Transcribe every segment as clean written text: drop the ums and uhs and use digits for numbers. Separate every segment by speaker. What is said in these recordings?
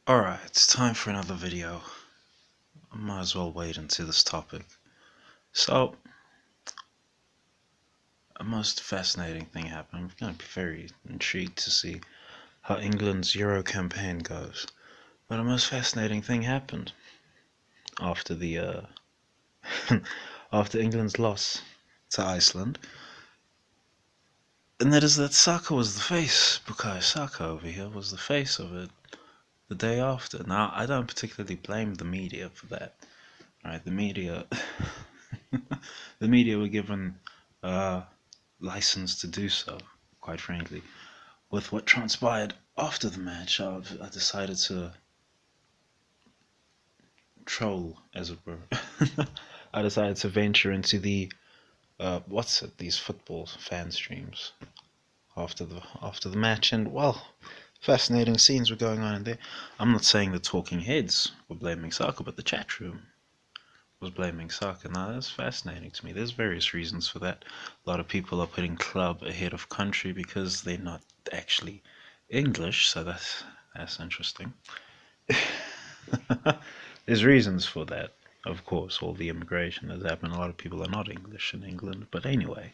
Speaker 1: Alright, it's time for another video. I might as well wade into this topic. So, a most fascinating thing happened. I'm going to be very intrigued to see how England's Euro campaign goes. But a most fascinating thing happened after the after England's loss to Iceland. And that is that Saka was the face. Bukayo Saka over here was the face of it the day after. Now, I don't particularly blame the media for that. Right, the media the media were given license to do so, quite frankly. With what transpired after the match, I decided to troll, as it were. I decided to venture into the these football fan streams after the match, and well, fascinating scenes were going on in there. I'm not saying the talking heads were blaming Saka, but the chat room was blaming Saka. Now that's fascinating to me. There's various reasons for that. A lot of people are putting club ahead of country because they're not actually English, so that's interesting. There's reasons for that. Of course, all the immigration has happened. A lot of people are not English in England, but anyway.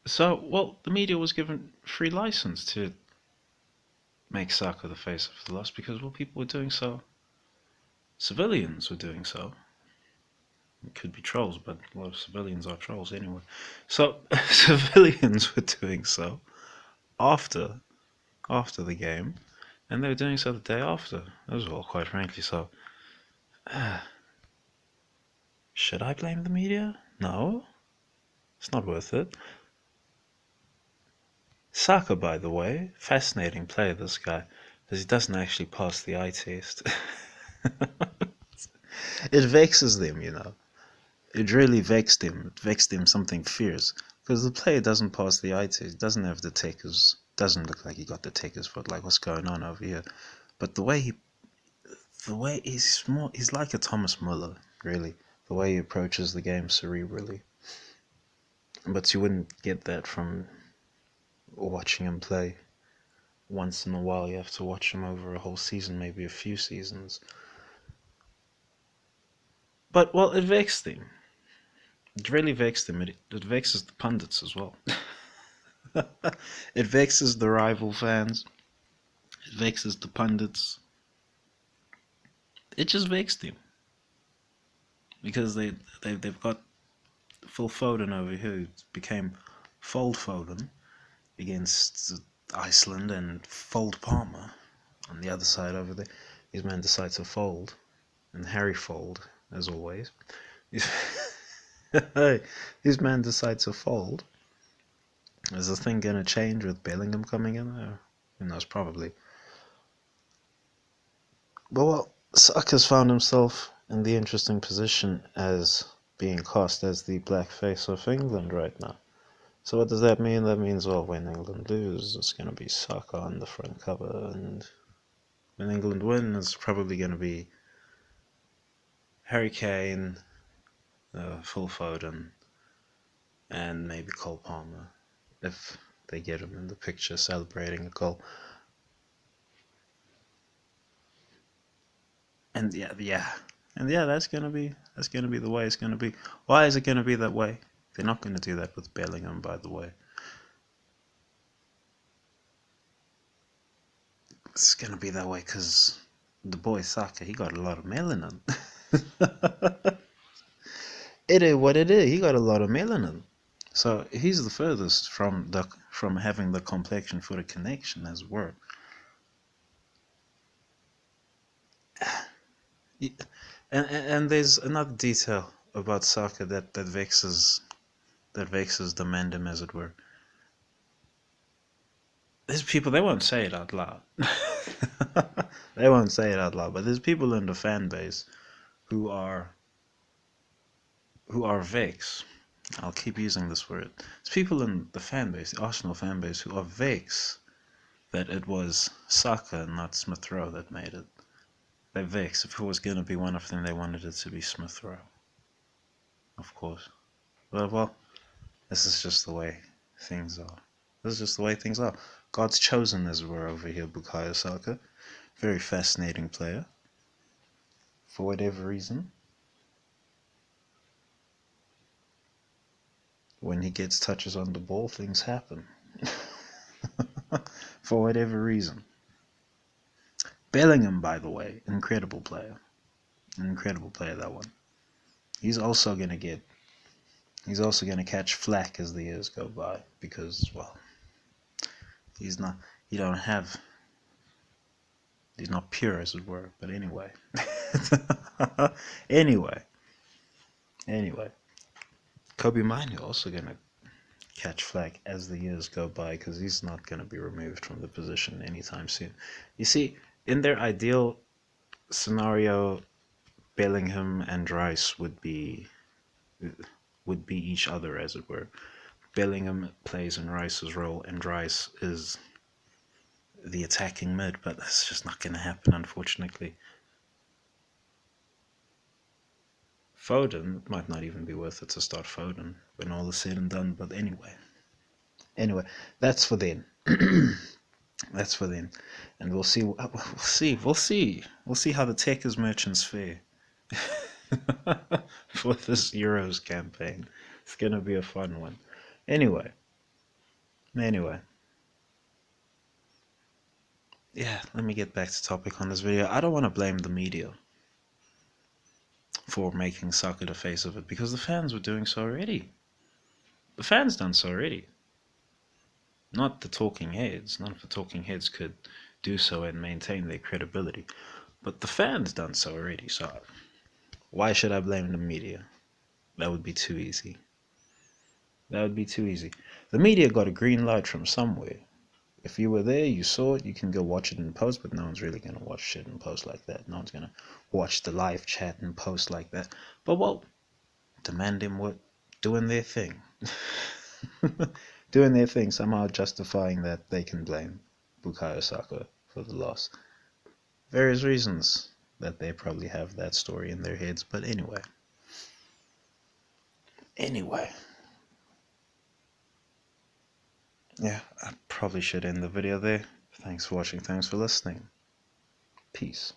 Speaker 1: So, well, the media was given free license to make Saka the face of the loss because, well, people were doing so. Civilians were doing so. It could be trolls, but a lot of civilians are trolls anyway. So, civilians were doing so after the game, and they were doing so the day after as well, quite frankly. So, should I blame the media? No, it's not worth it. Saka, by the way, fascinating player, this guy, because he doesn't actually pass the eye test. It vexes them, you know. It really vexed him. It vexed him something fierce. Because the player doesn't pass the eye test, doesn't have the takers, doesn't look like he got the takers foot, like what's going on over here. But the way he's like a Thomas Muller, really. The way he approaches the game cerebrally. But you wouldn't get that from watching him play. Once in a while, you have to watch him over a whole season, maybe a few seasons. But, well, it vexed him. It really vexed him. It vexes the pundits as well. It vexes the rival fans. It vexes the pundits. It just vexed him because they've got Phil Foden over here who became Fold Foden against Iceland and Fold Palmer on the other side over there. His man decides to fold, and Harry Fold as always. His man decides to fold. Is the thing gonna change with Bellingham coming in? Who knows? Probably. But well, Saka's found himself in the interesting position as being cast as the black face of England right now. So what does that mean? That means, well, when England lose, it's going to be Saka on the front cover, and when England win, it's probably going to be Harry Kane, Phil Foden, and maybe Cole Palmer, if they get him in the picture celebrating a goal. And yeah, that's gonna be the way it's gonna be. Why is it gonna be that way? They're not gonna do that with Bellingham, by the way. It's gonna be that way because the boy Saka, he got a lot of melanin. It is what it is. He got a lot of melanin, so he's the furthest from having the complexion for the connection, as it were. And there's another detail about Saka that vexes the mandem, as it were. There's people, they won't say it out loud. They won't say it out loud, but there's people in the fan base who are vexed. I'll keep using this word. There's people in the fan base, the Arsenal fan base, who are vexed that it was Saka, not Smith Rowe, that made it. They're vexed. If it was going to be one of them, they wanted it to be Smith Rowe, of course. But well, this is just the way things are. This is just the way things are. God's chosen, as it were, over here, Bukayo Saka. Very fascinating player. For whatever reason, when he gets touches on the ball, things happen. For whatever reason. Bellingham, by the way, incredible player. An incredible player, that one. He's also gonna catch flack as the years go by because, well, he's not he don't have he's not pure, as it were. But anyway. anyway. Kobe Minu also gonna catch flack as the years go by because he's not gonna be removed from the position anytime soon. You see, in their ideal scenario, Bellingham and Rice would be each other, as it were. Bellingham plays in Rice's role, and Rice is the attacking mid, but that's just not going to happen, unfortunately. Foden might not even be worth it to start Foden when all is said and done, but anyway, that's for then. That's for then, and we'll see. We'll see how the Techers merchants fare for this Euros campaign. It's gonna be a fun one. Anyway, yeah. Let me get back to topic on this video. I don't want to blame the media for making Saka the face of it because the fans were doing so already. The fans done so already. Not the talking heads. None of the talking heads could do so and maintain their credibility. But the fans done so already. So why should I blame the media? That would be too easy. That would be too easy. The media got a green light from somewhere. If you were there, you saw it, you can go watch it in post, but no one's really going to watch shit in post like that. No one's going to watch the live chat in post like that. But, well, Demand them what doing their thing. Doing their thing, somehow justifying that they can blame Bukayo Saka for the loss. Various reasons that they probably have that story in their heads, but anyway. Yeah, I probably should end the video there. Thanks for watching, thanks for listening. Peace.